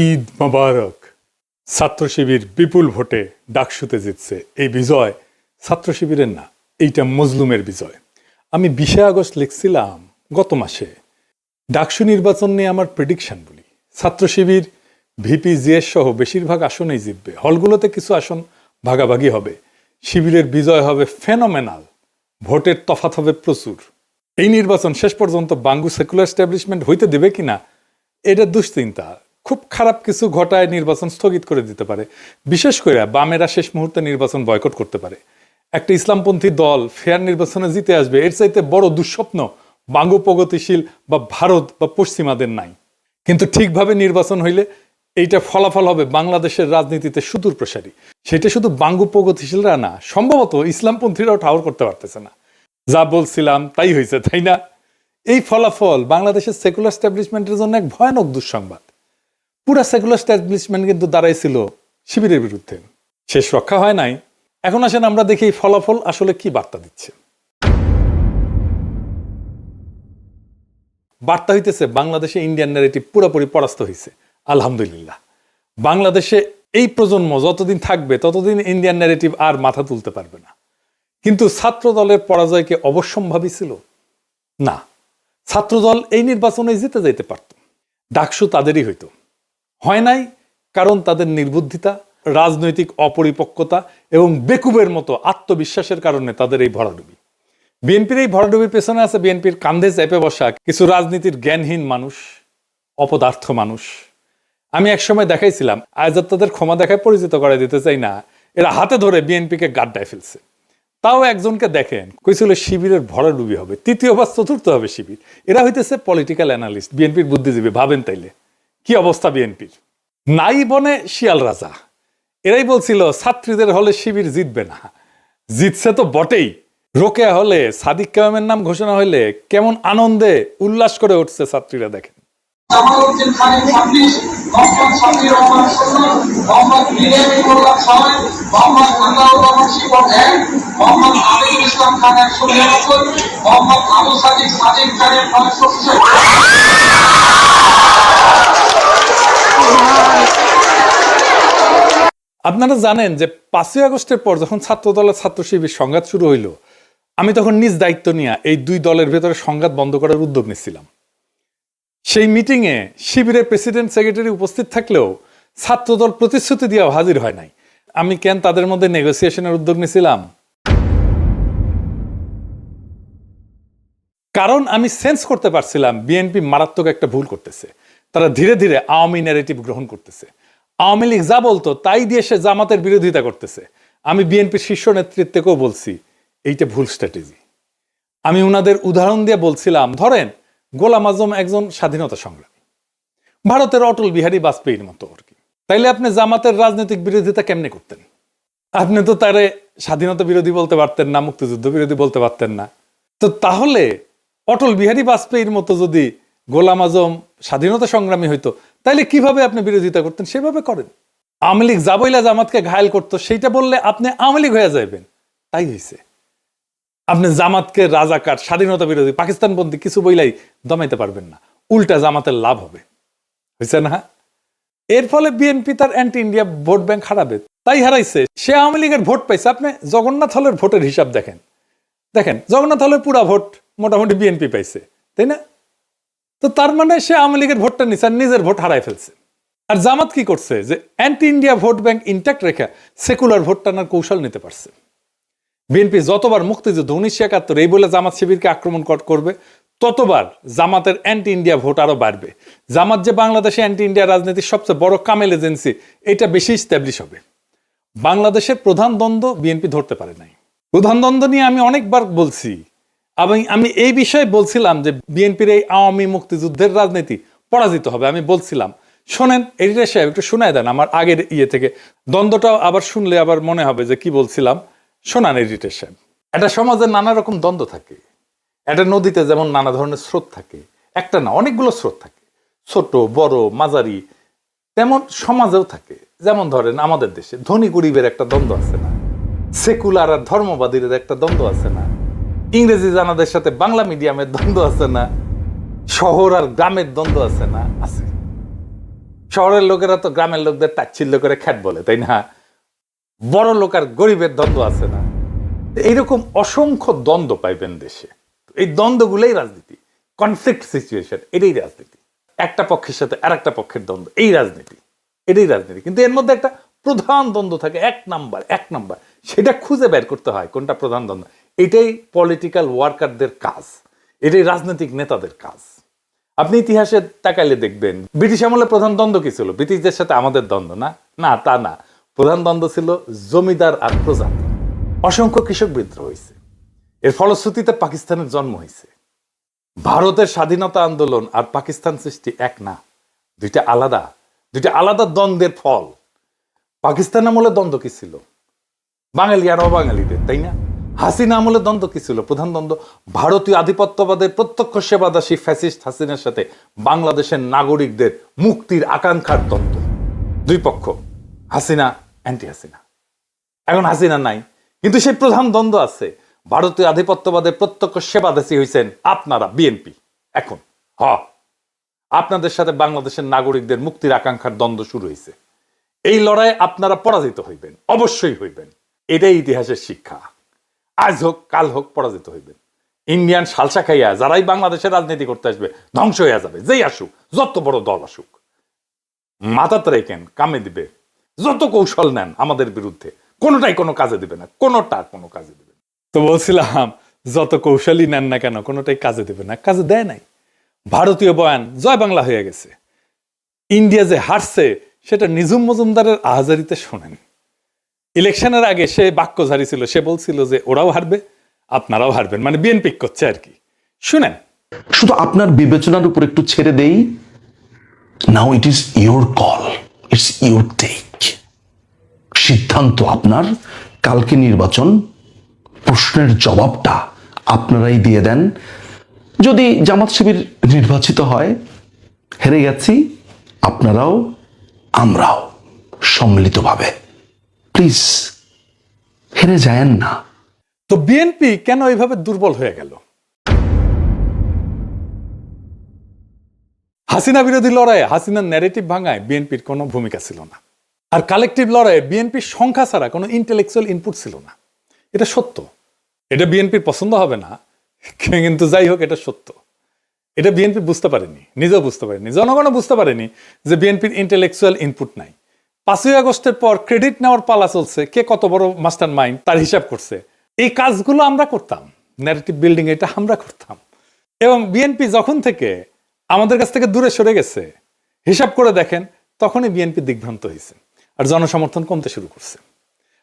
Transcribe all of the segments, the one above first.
ঈদ মোবারক। ছাত্র শিবির বিপুল ভোটে ডাকসুতে জিতছে। এই বিজয় ছাত্র শিবিরের না, এইটা মজলুমের বিজয়। আমি 20 আগস্ট লিখছিলাম গত মাসে, ডাকসু নির্বাচন নিয়ে আমার প্রেডিকশন বলি, ছাত্র শিবির ভিপি জিএস সহ বেশিরভাগ আসনেই জিতবে। হলগুলোতে কিছু আসন ভাগাভাগি হবে। শিবিরের বিজয় হবে ফেনোমেনাল, ভোটের তফাৎ হবে প্রচুর। এই নির্বাচন শেষ পর্যন্ত বাঙ্গু সেকুলার এস্টাবলিশমেন্ট হইতে দেবে কিনা এটা দুশ্চিন্তা। খুব খারাপ কিছু ঘটায় নির্বাচন স্থগিত করে দিতে পারে। বিশেষ করে বামেরা শেষ মুহূর্তে নির্বাচন বয়কট করতে পারে। একটা ইসলামপন্থী দল ফেয়ার নির্বাচনে জিতে আসবে, এর চাইতে বড় দুঃস্বপ্ন বাঙ্গু প্রগতিশীল বা ভারত বা পশ্চিমাদের নাই। কিন্তু ঠিকভাবে নির্বাচন হইলে এইটা ফলাফল হবে বাংলাদেশের রাজনীতিতে সুদূর প্রসারী। সেটা শুধু বাঙ্গু প্রগতিশীলরা না, সম্ভবত ইসলামপন্থীরাও ঠাউর করতে পারতেছে না। যা বলছিলাম তাই হয়েছে, তাই না? এই ফলাফল বাংলাদেশের সেকুলার এস্টাবলিশমেন্টের জন্য এক ভয়ানক দুঃসংবাদ। পুরা সেকুলার এস্টাবলিশমেন্ট কিন্তু দাঁড়াইছিল শিবিরের বিরুদ্ধে। শেষ রক্ষা হয় নাই। এখন আসেন আমরা দেখি এই ফলাফল আসলে কি বার্তা দিচ্ছে। বার্তা হইতেছে বাংলাদেশে ইন্ডিয়ান ন্যারেটিভ পুরোপুরি পরাস্ত হয়েছে। আলহামদুলিল্লাহ। বাংলাদেশে এই প্রজন্ম যতদিন থাকবে ততদিন ইন্ডিয়ান ন্যারেটিভ আর মাথা তুলতে পারবে না। কিন্তু ছাত্র দলের পরাজয়কে অবশ্যম্ভাবী ছিল না। ছাত্রদল এই নির্বাচনে জিতে যাইতে পারত, ডাকসু তাদেরই হইতো। হয় নাই কারণ তাদের নির্বুদ্ধিতা, রাজনৈতিক অপরিপক্কতা এবং বেকুবের মতো আত্মবিশ্বাসের কারণে তাদের এই ভরাডুবি। বিএনপির এই ভরাডুবির পেছনে আছে বিএনপির কান্ধে চেপে বসা কিছু রাজনীতির জ্ঞানহীন মানুষ, অপদার্থ মানুষ। আমি একসময় দেখাইছিলাম, আজ তাদের ক্ষমা দেখায় পরিচিত করে দিতে চাই না, এরা হাতে ধরে বিএনপিকে গাড্ডায় ফেলছে। তাও একজনকে দেখেন কইছিল শিবিরের ভরাডুবি হবে, তৃতীয় বা চতুর্থ হবে শিবির। এরা হইতেছে পলিটিক্যাল অ্যানালিস্ট, বিএনপির বুদ্ধিজীবী। ভাবেন তাইলে কি অবস্থা বিএনপির। নাই বনে শিয়াল রাজা। এরাই বলছিল ছাত্রীদের হলে শিবির জিতবে না, জিতছে তো বটেই। রোকেয়া হলে সাদিক কায়েমের নাম ঘোষণা হইলে কেমন আনন্দে উল্লাস করে উঠছে ছাত্রীরা দেখেন। জামালউদ্দিন খানের 26, মোহাম্মদ শাফিউর রহমান 16, মোহাম্মদ মিরাজুল্লাহ 6, মোহাম্মদ আল্লাহুর রহমান শিবন 1, মোহাম্মদ আমিনুল ইসলাম খান 199, মোহাম্মদ আবু সাদিক সাদিক খানের 960। আপনারা জানেন যে 5ই আগস্টের পর যখন ছাত্র দলের ছাত্র শিবির সংঘাত শুরু হইল, আমি তখন নিজ দায়িত্ব নিয়ে এই দুই দলের ভেতরে সংঘাত বন্ধ করার উদ্যোগ নিচ্ছিলাম। সেই মিটিংয়ে শিবিরের প্রেসিডেন্ট সেক্রেটারি উপস্থিত থাকলেও ছাত্রদল প্রতিশ্রুতি দিয়ে হাজির হয় নাই। আমি কেন তাদের মধ্যে নেগোসিয়েশনের উদ্যোগ নিয়েছিলাম? কারণ আমি সেন্স করতে পারছিলাম বিএনপি মারাত্মক একটা ভুল করতেছে। তারা ধীরে ধীরে আওয়ামী ন্যারেটিভ গ্রহণ করতেছে। আওয়ামী লীগ যা বলতো তাই দিয়ে সে জামাতের বিরোধিতা করতেছে। আমি বিএনপির শীর্ষ নেতৃত্বকেও বলছি এইটা ভুল স্ট্র্যাটেজি। আমি উনাদের উদাহরণ দিয়ে বলছিলাম, ধরেন গোলাম আজম একজন স্বাধীনতা সংগ্রামী, ভারতের অটল বিহারী বাজপেয়ীর মতো আর কি। তাইলে আপনি জামাতের রাজনৈতিক বিরোধিতা কেমনে করতেন? আপনি তো তারে স্বাধীনতা বিরোধী বলতে পারতেন না, মুক্তিযুদ্ধ বিরোধী বলতে পারতেন না। তো তাহলে অটল বিহারী বাজপেয়ীর মতো যদি গোলাম আজম স্বাধীনতা সংগ্রামী হইতো, তাইলে কিভাবে আপনি বিরোধিতা করতেন? সেভাবে করেন। আওয়ামী লীগ যা বইলা জামাতকে ঘায়েল করতো সেইটা বললে আপনি আওয়ামী লীগ হয়ে যাবেন। তাই হয়েছে। আপনি জামাতকে রাজাকার, স্বাধীনতা বিরোধী, পাকিস্তানপন্থী কিছু বইলাই দমাইতে পারবেন না। উল্টা জামাতের লাভ হবে, হয়েছে না? এর ফলে বিএনপি তার অ্যান্টি ইন্ডিয়া ভোট ব্যাংক হারাবে। তাই হারাইছে। সে আওয়ামী লীগের ভোট পাইছে। আপনি জগন্নাথ হলের ভোটের হিসাব দেখেন, জগন্নাথ হলের পুরা ভোট মোটামুটি বিএনপি পাইছে, তাই না? তো তার মানে সে আওয়ামী লীগের ভোটটা নিছে আর নিজের ভোট হারাই ফেলছে। আর জামাত কি করছে? যে anti India vote bank intact রেখে সেকুলার ভোট টানার কৌশল নিতে পারছে। বিএনপি যতবার মুক্তিযুদ্ধ 1971 এই বলে জামাত শিবিরকে আক্রমণ করবে, ততবার জামাতের অ্যান্টি ইন্ডিয়া ভোট আরো বাড়বে। জামাত যে বাংলাদেশে অ্যান্টি ইন্ডিয়া রাজনীতির সবচেয়ে বড় কামেল এজেন্সি, এটা বেশি স্ট্যাবলিশ হবে। বাংলাদেশের প্রধান দ্বন্দ্ব বিএনপি ধরতে পারে নাই। প্রধান দ্বন্দ্ব নিয়ে আমি অনেকবার বলছি। আমি এই বিষয়ে বলছিলাম যে বিএনপির এই আওয়ামী মুক্তিযুদ্ধের রাজনীতি পরাজিত হবে। আমি বলছিলাম, শোনেন এডিটর সাহেব একটু শোনায় দেন আমার আগের থেকে দ্বন্দ্বটাও আবার শুনলে আবার মনে হবে যে কি বলছিলাম। শোনান এডিটর সাহেব। একটা সমাজে নানা রকম দ্বন্দ্ব থাকে। একটা নদীতে যেমন নানা ধরনের স্রোত থাকে, একটা না অনেকগুলো স্রোত থাকে, ছোট বড় মাঝারি। তেমন সমাজেও থাকে। যেমন ধরেন আমাদের দেশে ধনী গরিবের একটা দ্বন্দ্ব আছে না? সেকুলার আর ধর্মবাদীদের একটা দ্বন্দ্ব আছে না? ইংরেজি জানাদের সাথে বাংলা মিডিয়ামের দ্বন্দ্ব আছে না? শহর আর গ্রামের দ্বন্দ্ব আছে না? আছে। শহরের লোকেরা তো গ্রামের লোকদের তাচ্ছিল্য করে খ্যাট বলে, তাই না? বড় লোক আর গরিবের দ্বন্দ্ব আছে না? এইরকম অসংখ্য দ্বন্দ্ব পাইবেন দেশে। এই দ্বন্দ্বগুলোই রাজনীতি, কনফ্লিক্ট সিচুয়েশন, এটাই রাজনীতি। একটা পক্ষের সাথে আর একটা পক্ষের দ্বন্দ্ব, এই রাজনীতি, এটাই রাজনীতি। কিন্তু এর মধ্যে একটা প্রধান দ্বন্দ্ব থাকে, এক নাম্বার, সেটা খুঁজে বের করতে হয় কোনটা প্রধান দ্বন্দ্ব। এটাই পলিটিক্যাল ওয়ার্কারদের কাজ, এটাই রাজনৈতিক নেতাদের কাজ। আপনি ইতিহাসে তাকাইলে দেখবেন ব্রিটিশ আমলে প্রধান দ্বন্দ্ব কি ছিল? ব্রিটিশদের সাথে আমাদের দ্বন্দ্ব না, না তা না। প্রধান দ্বন্দ্ব ছিল জমিদার আর প্রজাতি। অসংখ্য কৃষক বিদ্রোহ হয়েছে, এর ফলশ্রুতিতে পাকিস্তানের জন্ম হয়েছে। ভারতের স্বাধীনতা আন্দোলন আর পাকিস্তান সৃষ্টি এক না, দুইটা আলাদা দ্বন্দ্বের ফল। পাকিস্তান আমলে দ্বন্দ্ব কি ছিল? বাঙালি আর অবাঙালিদের, তাই না? হাসিনা আমলে দ্বন্দ্ব কি ছিল? প্রধান দ্বন্দ্ব ভারতীয় আধিপত্যবাদের প্রত্যক্ষ সেবাদাসী ফ্যাসিস্ট হাসিনার সাথে বাংলাদেশের নাগরিকদের মুক্তির আকাঙ্ক্ষার দ্বন্দ্ব। দুই পক্ষ, হাসিনা, অ্যান্টি হাসিনা। এখন হাসিনা নাই, কিন্তু সেই প্রধান দ্বন্দ্ব আছে। ভারতীয় আধিপত্যবাদের প্রত্যক্ষ সেবাদাসী হয়েছেন আপনারা, বিএনপি। এখন আপনাদের সাথে বাংলাদেশের নাগরিকদের মুক্তির আকাঙ্ক্ষার দ্বন্দ্ব শুরু হয়েছে। এই লড়াই আপনারা পরাজিত হইবেন, অবশ্যই হইবেন। এটাই ইতিহাসের শিক্ষা। আজ হোক কাল হোক পরাজিত হইবেন। ইন্ডিয়ান সালসা খাইয়া যারাই বাংলাদেশের রাজনীতি করতে আসবে ধ্বংস হইয়া যাবে। যেই আসুক, যত বড় দল আসুক, মাথাতে রেখেন, কামে দিবে। যত কৌশল নেন আমাদের বিরুদ্ধে, কোনোটাই কোনো কাজে দিবে না, কোনো কাজে দিবে না। তো বলছিলাম, যত কৌশলই নেন না কেন, কোনোটাই কাজে দিবে না। কাজে দেয় নাই। ভারতীয় বয়ান জয় বাংলা হয়ে গেছে। ইন্ডিয়া যে হারছে সেটা নিঝুম মজুমদারের আহাজারিতে শোনেন। ইলেকশনের আগে সে বাক্যধারী ছিল, সে বলছিল যে ওরাও হারবে, আপনারাও হারবেন, মানে বিএনপি করছে আর কি। শুনেন, শুধু আপনার বিবেচনার উপর একটু ছেড়ে দেই। Now it is your call, it's your take. সিদ্ধান্ত আপনার। কালকে নির্বাচন, প্রশ্নের জবাবটা আপনারাই দিয়ে দেন। যদি জামাত শিবির নির্বাচিত হয়, হেরে গেছি, আপনারাও আমরাও সম্মিলিতভাবে। প্লিজ হেরে যায়েন না। তো বিএনপি কেন এইভাবে দুর্বল হয়ে গেল? হাসিনা বিরোধী লড়াইয়ে, হাসিনার ন্যারেটিভ ভাঙায় বিএনপির কোনো ভূমিকা ছিল না। আর কালেকটিভ লড়াইয়ে বিএনপির সংখ্যা ছাড়া কোনো ইন্টেলেকচুয়াল ইনপুট ছিল না। এটা সত্য। এটা বিএনপির পছন্দ হবে না, কিন্তু যাই হোক, এটা সত্য। এটা বিএনপি বুঝতে পারেনি, নিজেও বুঝতে পারেনি, জনগণও বুঝতে পারেনি যে বিএনপির ইন্টেলেকচুয়াল ইনপুট নাই। 5ই আগস্টের পর ক্রেডিট নেওয়ার পালা চলছে, কে কত বড় মাস্টার মাইন্ড তার হিসাব করছে। এই কাজগুলো আমরা করতাম, ন্যারেটিভ বিল্ডিং এটা আমরা করতাম। এবং বিএনপি যখন থেকে আমাদের কাছ থেকে দূরে সরে গেছে, হিসাব করে দেখেন, তখনই বিএনপি দিগ্ভ্রান্ত হয়েছে আর জনসমর্থন কমতে শুরু করছে।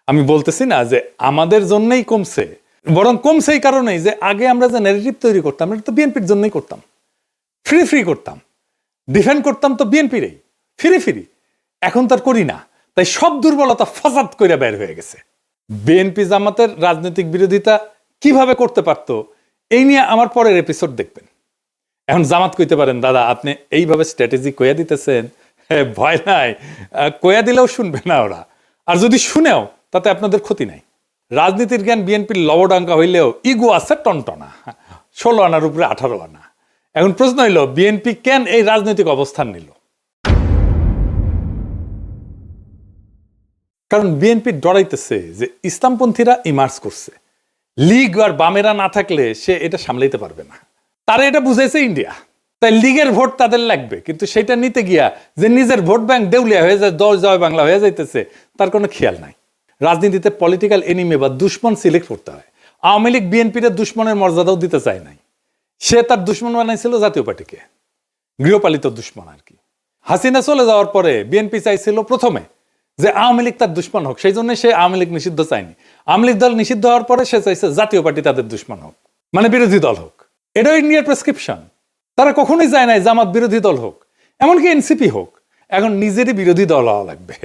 আমি বলতেছি না যে আমাদের জন্যই কমছে, বরং কমছে এই কারণেই যে আগে আমরা যে ন্যারেটিভ তৈরি করতাম, এটা তো বিএনপির জন্যই করতাম। ফ্রি করতাম, ডিফেন্ড করতাম তো বিএনপিরই, ফ্রি। এখন তার করি না, তাই সব দুর্বলতা ফসাদ করে বের হয়ে গেছে। বিএনপি জামাতের রাজনৈতিক বিরোধিতা কিভাবে করতে পারত, এই নিয়ে আমার পরের এপিসোড দেখবেন। এখন জামাত কইতে পারেন, দাদা আপনি এইভাবে স্ট্র্যাটেজি কইয়া দিতেছেন, ভয় নাই, কইয়া দিলেও শুনবে না ওরা। আর যদি শুনেও তাতে আপনাদের ক্ষতি নাই। রাজনীতির জ্ঞান বিএনপির লবডাঙ্কা হইলেও ইগো আছে টনটনা, 16 আনার উপরে 18 আনা। এখন প্রশ্ন হইল, বিএনপি কেন এই রাজনৈতিক অবস্থান নিল? কারণ বিএনপি ডরাইতেছে যে ইসলামপন্থীরা ইমার্জ করছে, লীগ আর বামেরা না থাকলে সে এটা সামলাইতে পারবে না। তারা এটা বুঝাইছে ইন্ডিয়া, তাই লীগের ভোট তাদের লাগবে, কিন্তু সেটা নিতে গিয়া যে নিজের ভোট ব্যাংক দেউলিয়া হয়ে যায়, জয় বাংলা হয়ে যাইতেছে, তার কোনো খেয়াল নাই। রাজনীতিতে পলিটিক্যাল এনিমি বা দুশ্মন সিলেক্ট করতে হয়। আওয়ামী লীগ বিএনপির দুশ্মনের মর্যাদাও দিতে চায় নাই, সে তার দুশ্মন বানাইছিল জাতীয় পার্টিকে, গৃহপালিত দুশ্মন আর কি। হাসিনা চলে যাওয়ার পরে বিএনপি চাইছিল প্রথমে যে আওয়ামী লীগ তার দুশ্মন হোক, সেই জন্য সে আওয়ামী লীগ নিষিদ্ধ চায়নি। আওয়ামী লীগ দল নিষিদ্ধ হওয়ার পরে সে চাইছে জাতীয় পার্টি তাদের দুশ্মন হোক, মানে বিরোধী দল হোক। এটাও ইন্ডিয়ার প্রেসক্রিপশন। তারা কখনোই চায় নাই জামাত বিরোধী দল হোক, এমনকি এনসিপি হোক। এখন নিজেরই বিরোধী দল হওয়া লাগবে।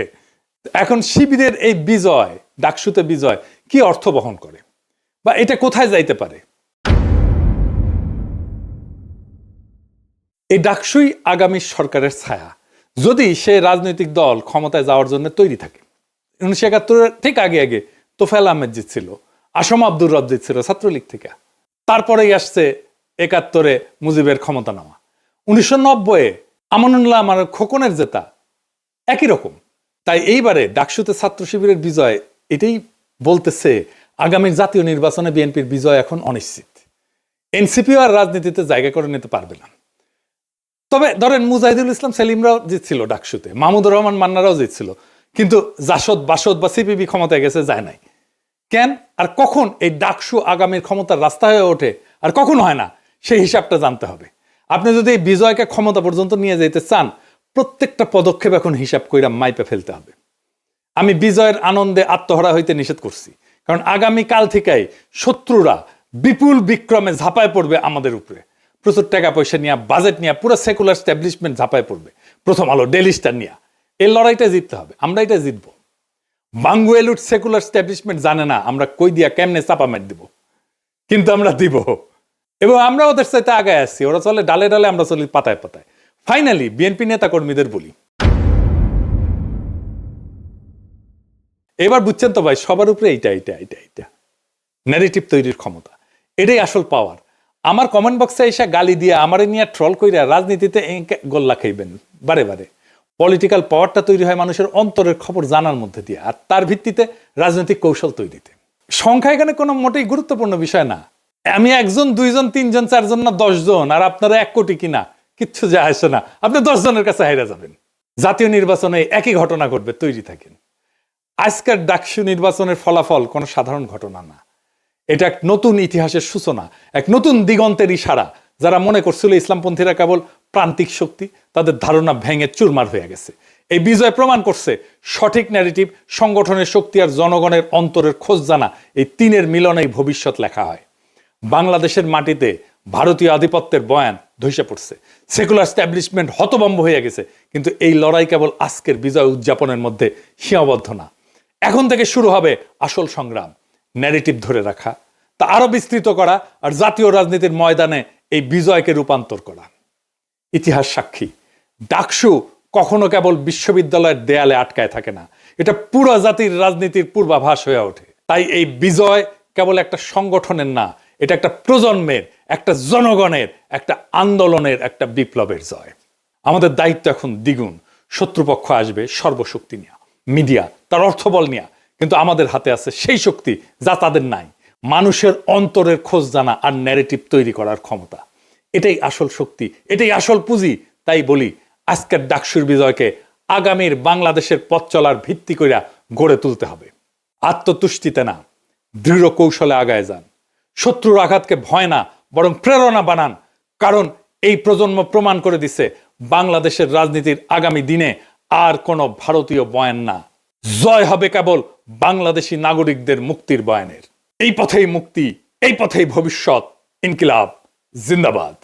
এখন শিবিরের এই বিজয়, ডাকসুতে বিজয়, কি অর্থ বহন করে বা এটা কোথায় যাইতে পারে? এই ডাকসুই আগামী সরকারের ছায়া, যদি সে রাজনৈতিক দল ক্ষমতায় যাওয়ার জন্য তৈরি থাকে। 1971 ঠিক আগে তোফায়েল আহমেদ জিতছিল, আসম আব্দুর রব জিতছিল ছাত্রলীগ থেকে। তারপরেই আসছে 71 মুজিবের ক্ষমতা নেওয়া। 1990 আমানুল্লাহ আমার খোকনের জেতা, একই রকম। তাই এইবারে ডাকসুতে ছাত্র শিবিরের বিজয় এটাই বলতেছে আগামী জাতীয় নির্বাচনে বিএনপির বিজয় এখন অনিশ্চিত। এনসিপিও আর রাজনীতিতে জায়গা করে নিতে পারবে না। তবে ধরেন মুজাহিদুল ইসলাম সেলিমরাও জিতছিল ডাকসুতে, মাহমুদুর রহমান মান্নারাও জিতছিল, কিন্তু জাসদ বাসদ বা সিপিবি ক্ষমতায় গেছে, যায় নাই কেন? আর কখন এই ডাকসু আগামীর ক্ষমতার রাস্তা হয়ে ওঠে আর কখন হয় না, সেই হিসাবটা জানতে হবে। আপনি যদি এই বিজয়কে ক্ষমতা পর্যন্ত নিয়ে যেতে চান, প্রত্যেকটা পদক্ষেপ এখন হিসাব কইরা মাইপে ফেলতে হবে। আমি বিজয়ের আনন্দে আত্মহারা হইতে নিষেধ করছি, কারণ আগামী কাল থেকেই শত্রুরা বিপুল বিক্রমে ঝাঁপায় পড়বে আমাদের উপরে। প্রচুর টাকা পয়সা নিয়ে, বাজেট নিয়ে, পুরো সেকুলার স্ট্যাবলিশমেন্ট ঝাঁপায় পড়বে। প্রথম আলো, ডেইলি স্টার নিয়ে এই লড়াইটা জিততে হবে, আমরা এটা জিতবো। বাঙ্গুয়েলুট সেকুলার স্ট্যাবলিশমেন্ট জানে না আমরা কই দিয়া কেমনে চাপা মার দিব, কিন্তু আমরা দিব, এবং আমরা ওদের সাথে আগায় আসছি। ওরা চলে ডালে ডালে, আমরা চলি পাতায় পাতায়। ফাইনালি বিএনপি নেতা কর্মীদের বলি, এবার বুঝছেন তো ভাই, সবার উপরে এইটা ন্যারেটিভ তৈরির ক্ষমতা, এটাই আসল পাওয়ার। আমার কমেন্ট বক্সে এসে গালি দিয়ে আমারে নিয়ে ট্রল কইরা রাজনীতিতে গোল্লা খাইবেন বারে বারে। পলিটিক্যাল পাওয়ারটা তৈরি হয় মানুষের অন্তরের খবর জানার মধ্যে দিয়ে, আর তার ভিত্তিতে রাজনৈতিক কৌশল তৈরিতে। সংখ্যা এখানে কোনো মোটেই গুরুত্বপূর্ণ বিষয় না। আমি একজন, দুইজন, তিনজন, চারজন না 10 জন, আর আপনারা 1 কোটি কিনা, কিচ্ছু যায় আসে না। আপনি 10 জনের কাছে হাইরা যাবেন। জাতীয় নির্বাচনে একই ঘটনা ঘটবে, তৈরি থাকেন। আজকের ডাকসু নির্বাচনের ফলাফল কোনো সাধারণ ঘটনা না, এটা এক নতুন ইতিহাসের সূচনা, এক নতুন দিগন্তের ইশারা। যারা মনে করছিল ইসলামপন্থীরা কেবল প্রান্তিক শক্তি, তাদের ধারণা ভেঙে চুরমার হয়ে গেছে। এই বিজয় প্রমাণ করছে সঠিক ন্যারেটিভ, সংগঠনের শক্তি আর জনগণের অন্তরের খোঁজ জানা, এই তিনের মিলনেই ভবিষ্যৎ লেখা হয়। বাংলাদেশের মাটিতে ভারতীয় আধিপত্যের বয়ান ধসে পড়ছে, সেকুলার স্ট্যাবলিশমেন্ট হতভম্ব হয়ে গেছে, কিন্তু এই লড়াই কেবল আজকের বিজয় উদযাপনের মধ্যে সীমাবদ্ধ না। এখন থেকে শুরু হবে আসল সংগ্রাম, ন্যারেটিভ ধরে রাখা, তা আরো বিস্তৃত করা, আর জাতীয় রাজনীতির ময়দানে এই বিজয়কে রূপান্তর করা। ইতিহাস সাক্ষী, ডাকসু কখনো কেবল বিশ্ববিদ্যালয়ের দেয়ালে আটকায় থাকে না, এটা পুরো জাতির রাজনীতির পূর্বাভাস হয়ে ওঠে। তাই এই বিজয় কেবল একটা সংগঠনের না, এটা একটা প্রজন্মের, একটা জনগণের, একটা আন্দোলনের, একটা বিপ্লবের জয়। আমাদের দায়িত্ব এখন দ্বিগুণ। শত্রুপক্ষ আসবে সর্বশক্তি নিয়ে, মিডিয়া তার অর্থবল নিয়ে, কিন্তু আমাদের হাতে আছে সেই শক্তি যা তাদের নাই, মানুষের অন্তরের খোঁজ জানা আর ন্যারেটিভ তৈরি করার ক্ষমতা। এটাই আসল শক্তি, এটাই আসল পুঁজি। তাই বলি, আজকের ডাকসুর বিজয়কে আগামীর বাংলাদেশের পথ চলার ভিত্তি কইরা গড়ে তুলতে হবে। আত্মতুষ্টিতে না, দৃঢ় কৌশলে আগায় যান। শত্রুর আঘাতকে ভয় না, বরং প্রেরণা বানান, কারণ এই প্রজন্ম প্রমাণ করে দিছে বাংলাদেশের রাজনীতির আগামী দিনে আর কোনো ভারতীয় বয়ান না, জয় হবে কেবল বাংলাদেশি নাগরিকদের মুক্তির বয়ানের। এই পথেই মুক্তি, এই পথেই ভবিষ্যৎ। ইনকিলাব জিন্দাবাদ।